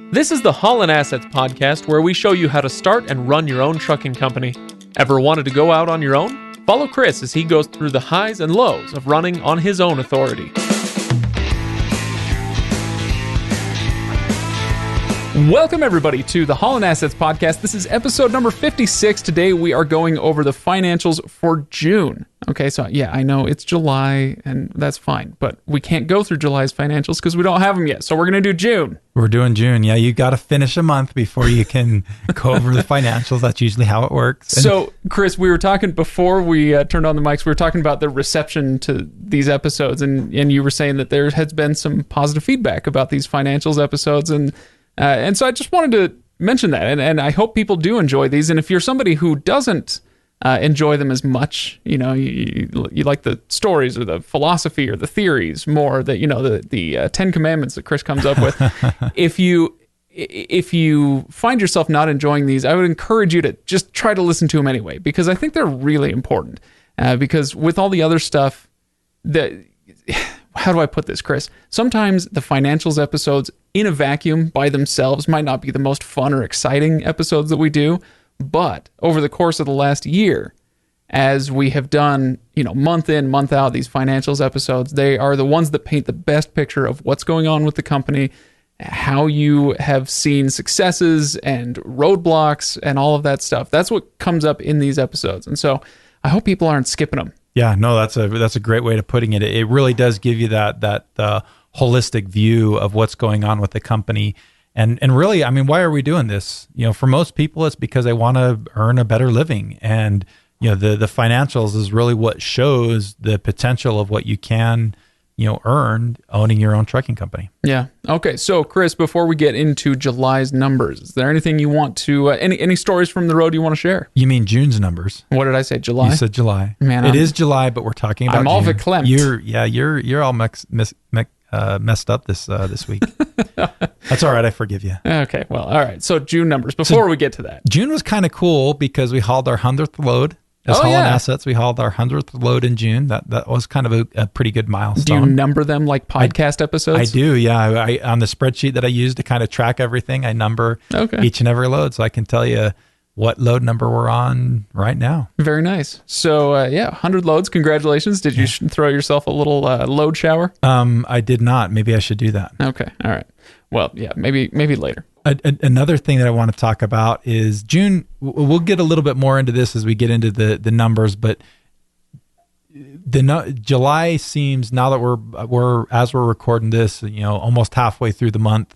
This is the Haulin Assets podcast, where we show you how to start and run your own trucking company. Ever wanted to go out on your own? Follow Chris as he goes through the highs and lows of running on his own authority. Welcome, everybody, to the Haulin Assets podcast. This is episode number 56. Today, we are going over the financials for June. Okay, so yeah, I know it's July, and that's fine, but we can't go through July's financials because we don't have them yet, so we're going to do June. We're doing June. Yeah, you got to finish a month before you can go over the financials. That's usually how it works. So, Chris, we were talking before we turned on the mics, we were talking about the reception to these episodes, and you were saying that there has been some positive feedback about these financials episodes, and so I just wanted to mention that, and I hope people do enjoy these. And if you're somebody who doesn't enjoy them as much, you know, you like the stories or the philosophy or the theories more, that, you know, the 10 Commandments that Chris comes up with. If you find yourself not enjoying these, I would encourage you to just try to listen to them anyway, because I think they're really important. Because with all the other stuff how do I put this, Chris? Sometimes the financials episodes in a vacuum by themselves might not be the most fun or exciting episodes that we do, but over the course of the last year, as we have done, you know, month in, month out, these financials episodes, they are the ones that paint the best picture of what's going on with the company, how you have seen successes and roadblocks and all of that stuff. That's what comes up in these episodes. And so I hope people aren't skipping them. Yeah, no, that's a great way of putting it. It really does give you that holistic view of what's going on with the company. And really, I mean, why are we doing this? You know, for most people, it's because they want to earn a better living. And, you know, the financials is really what shows the potential of what you can, you know, earn owning your own trucking company. Yeah. Okay. So, Chris, before we get into July's numbers, is there anything you want to, any stories from the road you want to share? You mean June's numbers? What did I say? July? You said July. Man, it is July, but we're talking about I'm all June. verklempt. You're all messed up this week. That's all right. I forgive you. Okay. Well, all right. So June numbers, before we get to that. June was kind of cool because we hauled our 100th load. As Haulin Assets, we hauled our 100th load in June. That was kind of a pretty good milestone. Do you number them like podcast episodes? I do, yeah. I on the spreadsheet that I use to kind of track everything, I number each and every load, so I can tell you what load number we're on right now. Very nice. So, 100 loads. Congratulations. Did you throw yourself a little load shower? I did not. Maybe I should do that. Okay. All right. Well, yeah, maybe later. Another thing that I want to talk about is June. We'll get a little bit more into this as we get into the numbers, but July seems, now that we're as we're recording this, you know, almost halfway through the month,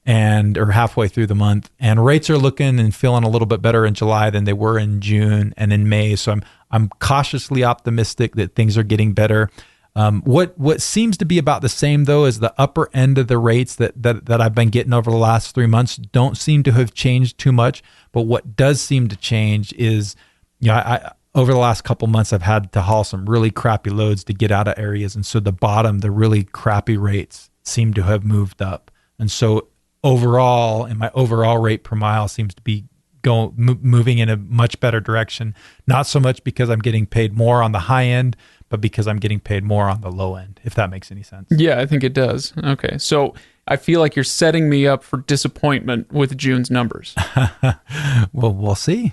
and rates are looking and feeling a little bit better in July than they were in June and in May. So I'm cautiously optimistic that things are getting better. What seems to be about the same, though, is the upper end of the rates that I've been getting over the last 3 months don't seem to have changed too much. But what does seem to change is, you know, I over the last couple months, I've had to haul some really crappy loads to get out of areas. And so the really crappy rates seem to have moved up. And so overall, and my overall rate per mile seems to be moving in a much better direction. Not so much because I'm getting paid more on the high end, but because I'm getting paid more on the low end, if that makes any sense. Yeah, I think it does. Okay. So I feel like you're setting me up for disappointment with June's numbers. Well, we'll see.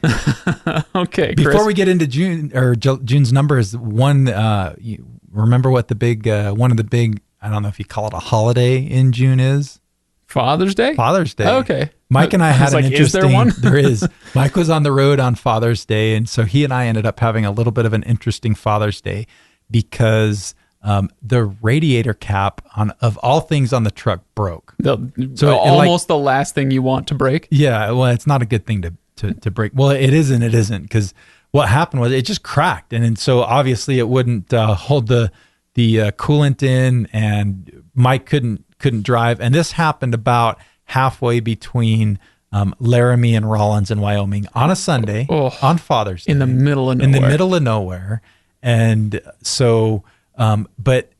Okay, Chris. Before we get into June's numbers, you remember what one of the big, I don't know if you call it a holiday in June is? Father's Day? Father's Day. Okay. Mike and I had an interesting... Is there one? There is. Mike was on the road on Father's Day, and so he and I ended up having a little bit of an interesting Father's Day because the radiator cap of all things on the truck broke. Almost the last thing you want to break? Yeah, well, it's not a good thing to break. Well, it isn't, because what happened was it just cracked, and so obviously it wouldn't hold the coolant in, and Mike couldn't drive. And this happened about halfway between Laramie and Rollins in Wyoming on a Sunday, on Father's Day. In the middle of nowhere. And so, but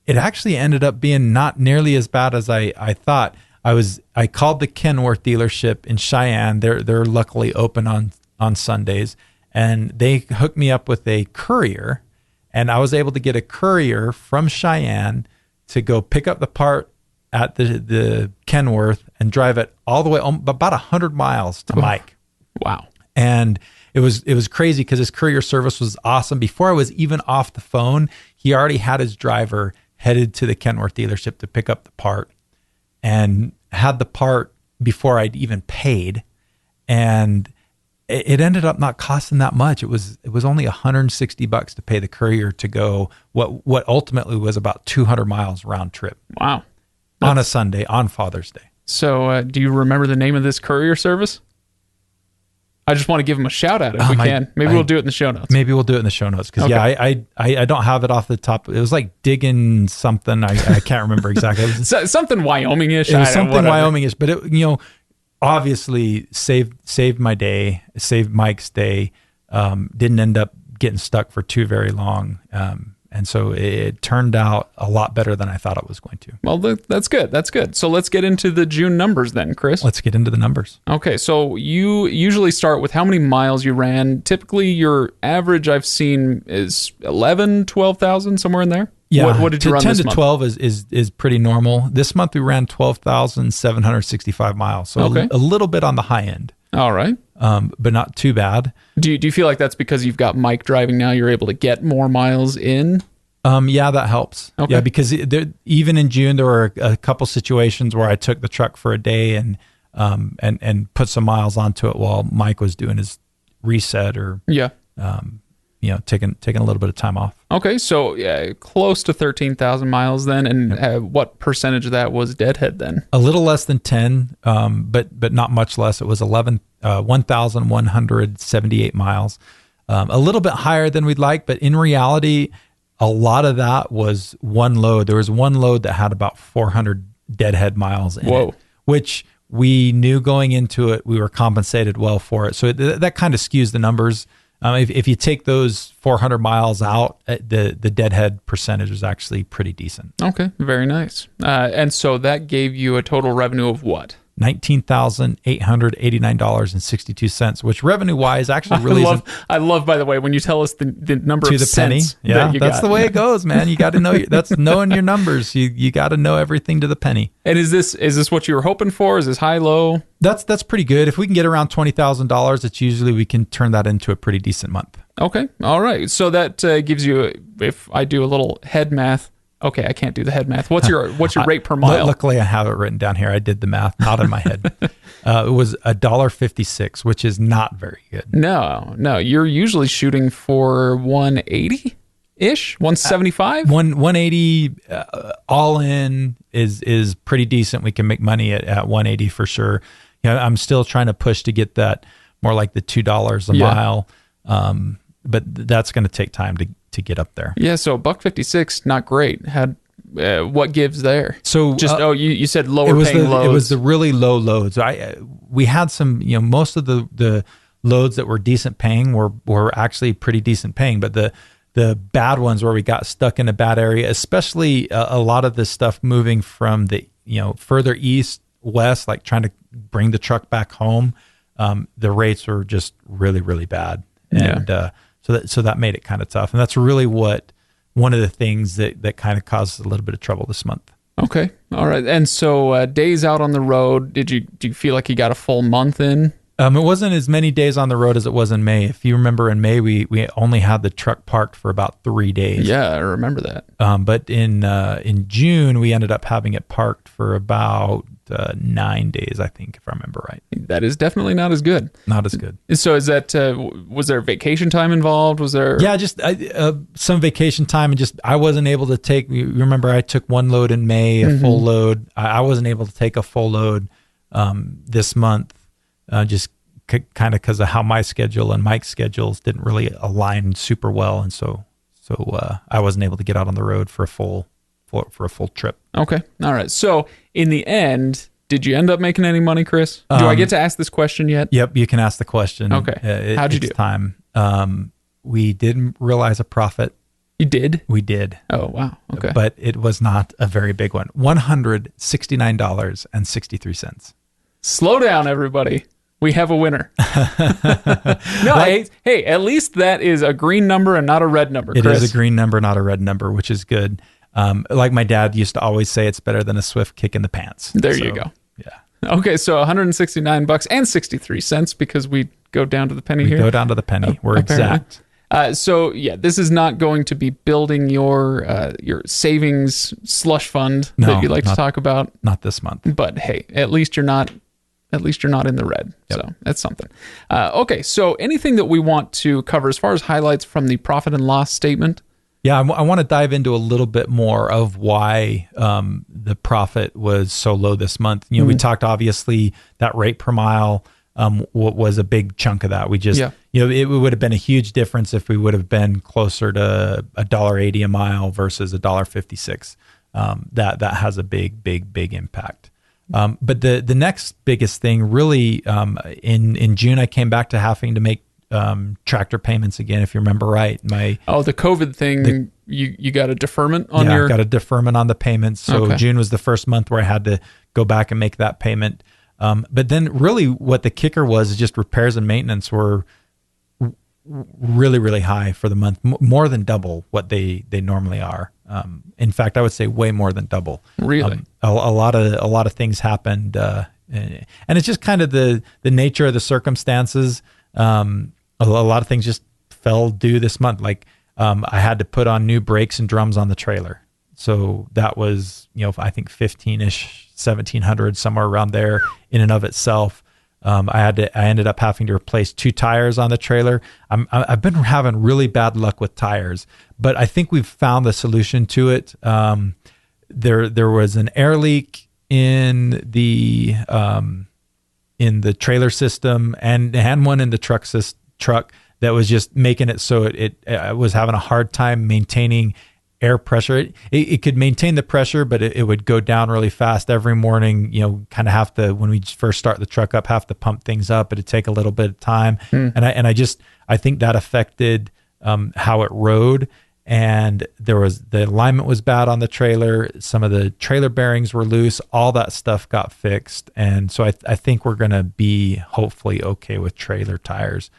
it actually ended up being not nearly as bad as I thought. I called the Kenworth dealership in Cheyenne. They're luckily open on Sundays, and they hooked me up with a courier, and I was able to get a courier from Cheyenne to go pick up the part at the Kenworth and drive it all the way about 100 miles to Mike. Wow. And it was crazy because his courier service was awesome. Before I was even off the phone, he already had his driver headed to the Kenworth dealership to pick up the part, and had the part before I'd even paid. And it ended up not costing that much. It was only $160 to pay the courier to go what ultimately was about 200 miles round trip. Wow. On a Sunday, on Father's Day. So do you remember the name of this courier service? I just want to give him a shout out if we can. Maybe we'll do it in the show notes. Maybe we'll do it in the show notes. Because I don't have it off the top. It was like digging something. I can't remember exactly. It was, something Wyoming-ish. It was something Wyoming-ish, but it, obviously saved my day, saved Mike's day. Didn't end up getting stuck for too very long. And so it turned out a lot better than I thought it was going to. Well, that's good. That's good. So let's get into the June numbers then, Chris. Let's get into the numbers. Okay. So you usually start with how many miles you ran. Typically, your average I've seen is 11, 12,000, somewhere in there. Yeah. What did you run 10 this to month? 12 is pretty normal. This month we ran 12,765 miles. So a little bit on the high end. All right. But not too bad. Do you feel like that's because you've got Mike driving now, you're able to get more miles in? Yeah, that helps. Okay. Yeah, because even in June, there were a couple situations where I took the truck for a day and put some miles onto it while Mike was doing his reset or taking a little bit of time off. Okay, so close to 13,000 miles then, and what percentage of that was deadhead then? A little less than 10, but not much less. It was 1,178 miles, a little bit higher than we'd like, but in reality, a lot of that was one load. There was one load that had about 400 deadhead miles in it, which we knew going into it, we were compensated well for it. So that kind of skews the numbers. If you take those 400 miles out, the deadhead percentage was actually pretty decent. Okay, very nice. And so that gave you a total revenue of what? $19,889.62, which revenue-wise actually really I love, by the way, when you tell us the number to of the penny. cents. Yeah, that's the way it goes, man. You got to know that's knowing your numbers. You got to know everything to the penny. And is this what you were hoping for? Is this high, low? That's pretty good. If we can get around $20,000, it's usually we can turn that into a pretty decent month. Okay, all right. So that gives you, if I do a little head math. Okay, I can't do the head math. What's your rate per mile? Luckily, I have it written down here. I did the math, not in my head. It was $1.56, which is not very good. No. You're usually shooting for 180-ish, 175. 180 all in is pretty decent. We can make money at 180 for sure. I'm still trying to push to get that more like the $2 a mile, but that's going to take time to get up there. Yeah, so $1.56, not great. Had what gives there? So just you said lower paying loads. It was the really low loads. We had some, most of the loads that were decent paying were actually pretty decent paying, but the bad ones where we got stuck in a bad area, especially a lot of this stuff moving from the further east west, like trying to bring the truck back home, the rates were just really, really bad. And so that made it kind of tough. And that's really one of the things that kind of caused a little bit of trouble this month. Okay. All right. And so days out on the road, do you feel like you got a full month in? It wasn't as many days on the road as it was in May. If you remember, in May, we only had the truck parked for about 3 days. Yeah, I remember that. But in June, we ended up having it parked for about 9 days, I think, if I remember right. That is definitely not as good. Not as good. So is that, was there vacation time involved? Was there? Yeah, just some vacation time, and just I wasn't able to take, you remember I took one load in May, a full load. I wasn't able to take a full load this month, just kind of because of how my schedule and Mike's schedules didn't really align super well. And so I wasn't able to get out on the road for a full trip. Okay. All right. So in the end, did you end up making any money, Chris? Do I get to ask this question yet? Yep. You can ask the question. Okay. How'd you do? It's time. We didn't realize a profit. You did? We did. Oh, wow. Okay. But it was not a very big one. $169.63. Slow down, everybody. We have a winner. No, hey, at least that is a green number and not a red number, Chris. It is a green number, not a red number, which is good. Like my dad used to always say, it's better than a swift kick in the pants. There you go. Yeah. Okay, so $169 and 63 cents because we go down to the penny here. We go down to the penny. We're apparently. exact. So yeah, this is not going to be building your savings slush fund that you like to talk about. Not this month. But hey, at least you're not in the red. Yep. So that's something. Okay, so anything that we want to cover as far as highlights from the profit and loss statement? Yeah, I want to dive into a little bit more of why the profit was so low this month. We talked obviously that rate per mile was a big chunk of that. We just, it would have been a huge difference if we would have been closer to $1.80 a mile versus $1.56. That has a big impact. But the next biggest thing really, in June, I came back to having to make tractor payments again, if you remember right. The COVID thing, you got a deferment on your... Yeah, I got a deferment on the payments. So June was the first month where I had to go back and make that payment. But then really what the kicker was is just repairs and maintenance were really, really high for the month, more than double what they normally are. In fact, I would say way more than double. Really? A lot of things happened. And it's just kind of the nature of the circumstances. A lot of things just fell due this month. Like I had to put on new brakes and drums on the trailer. So that was, I think 15-ish, 1,700, somewhere around there in and of itself. I ended up having to replace 2 tires on the trailer. I've been having really bad luck with tires, but I think we've found the solution to it. There was an air leak in the trailer system and one in the truck that was just making it so it was having a hard time maintaining air pressure. It could maintain the pressure, but it would go down really fast every morning. Kind of have to, when we first start the truck up, have to pump things up. It'd take a little bit of time, and I think that affected how it rode. And the alignment was bad on the trailer. Some of the trailer bearings were loose. All that stuff got fixed, and so I think we're going to be hopefully okay with trailer tires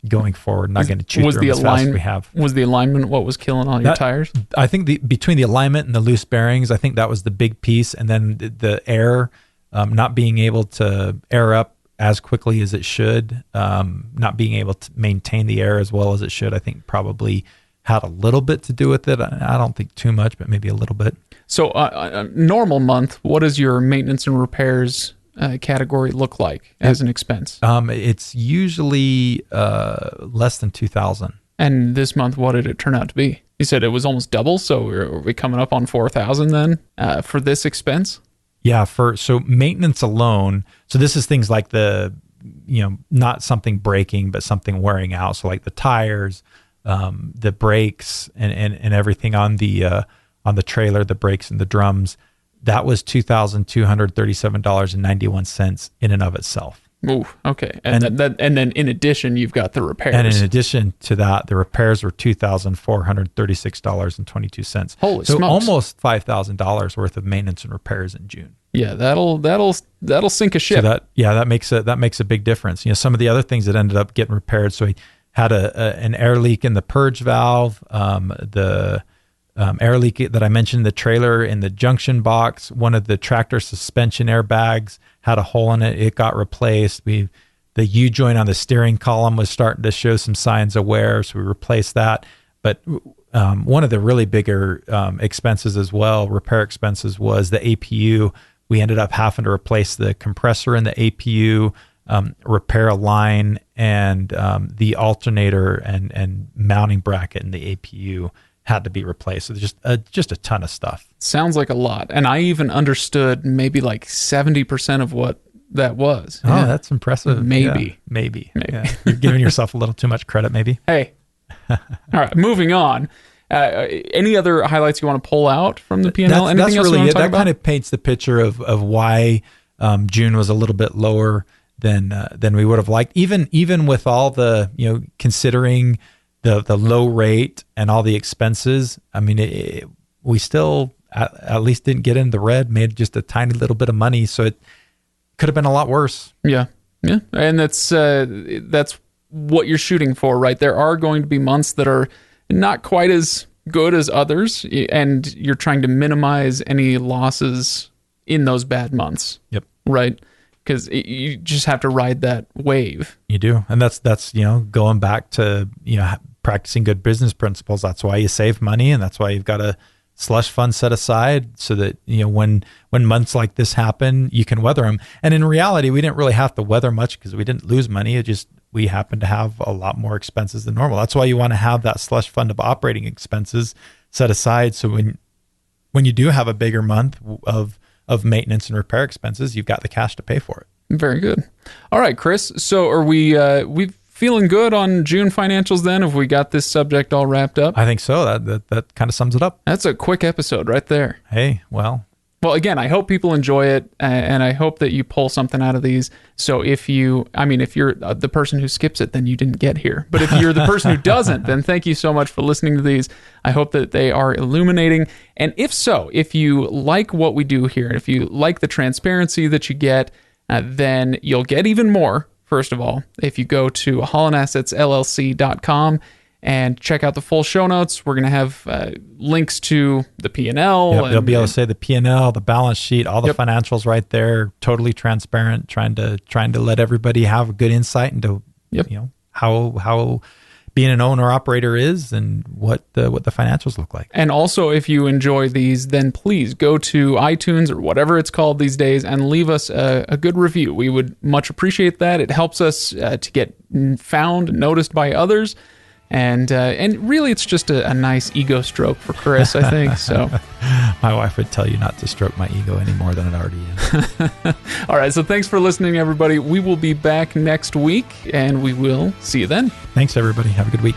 going forward. Not going to chew through them as fast as we have. Was the alignment what was killing all your tires? I think between the alignment and the loose bearings, I think that was the big piece. And then the air, not being able to air up as quickly as it should, not being able to maintain the air as well as it should, I think probably had a little bit to do with it. I don't think too much, but maybe a little bit. So a normal month, what does your maintenance and repairs category look like as an expense? It's usually less than $2,000. And this month, what did it turn out to be? You said it was almost double, so are we coming up on $4,000 then for this expense? Yeah, so maintenance alone. So this is things like not something breaking, but something wearing out. So like the tires, the brakes, and everything on the trailer, the brakes and the drums. That was $2,237.91 in and of itself. Ooh, okay. And then in addition, you've got the repairs. And in addition to that, the repairs were $2,436.22. Holy so smokes. Almost $5,000 worth of maintenance and repairs in June. Yeah, that'll sink a ship. So that makes a big difference. Some of the other things that ended up getting repaired. So we had an air leak in the purge valve, the air leak that I mentioned, the trailer in the junction box, one of the tractor suspension airbags had a hole in it. It got replaced. The U-joint on the steering column was starting to show some signs of wear, so we replaced that. But one of the really bigger expenses as well, repair expenses, was the APU. We ended up having to replace the compressor in the APU, repair a line, and the alternator and mounting bracket in the APU had to be replaced. So just a ton of stuff. Sounds like a lot. And I even understood maybe like 70% of what that was. Oh, yeah. That's impressive. Maybe. Yeah, maybe. Yeah. You're giving yourself a little too much credit, maybe. Hey. All right, moving on. Any other highlights you want to pull out from the P&L? Anything else you want to talk about? That kind of paints the picture of why June was a little bit lower than we would have liked. Even with all the, considering the low rate and all the expenses, I mean, we still at least didn't get in the red, made just a tiny little bit of money. So it could have been a lot worse. Yeah. And that's what you're shooting for, right? There are going to be months that are not quite as good as others, and you're trying to minimize any losses in those bad months. Yep. Right? Because you just have to ride that wave. You do. And that's going back to, practicing good business principles. That's why you save money, and that's why you've got a slush fund set aside so that, when months like this happen, you can weather them. And in reality, we didn't really have to weather much because we didn't lose money. We happened to have a lot more expenses than normal. That's why you want to have that slush fund of operating expenses set aside. So when you do have a bigger month of maintenance and repair expenses, you've got the cash to pay for it. Very good. All right, Chris. So are we feeling good on June financials then? Have we got this subject all wrapped up? I think so. That kind of sums it up. That's a quick episode right there. Hey, well, again, I hope people enjoy it, and I hope that you pull something out of these. So if you're the person who skips it, then you didn't get here. But if you're the person who doesn't, then thank you so much for listening to these. I hope that they are illuminating. And if you like what we do here, and if you like the transparency that you get, then you'll get even more. First of all, if you go to HaulinAssetsLLC.com and check out the full show notes, we're going to have links to the P&L. Yep, you'll be able to say the P&L, the balance sheet, all the financials right there, totally transparent, trying to let everybody have a good insight into how being an owner operator is and what the financials look like. And also, if you enjoy these, then please go to iTunes or whatever it's called these days and leave us a good review. We would much appreciate that. It helps us to get found, noticed by others. And really, it's just a nice ego stroke for Chris, I think. So, my wife would tell you not to stroke my ego any more than it already is. All right. So thanks for listening, everybody. We will be back next week, and we will see you then. Thanks, everybody. Have a good week.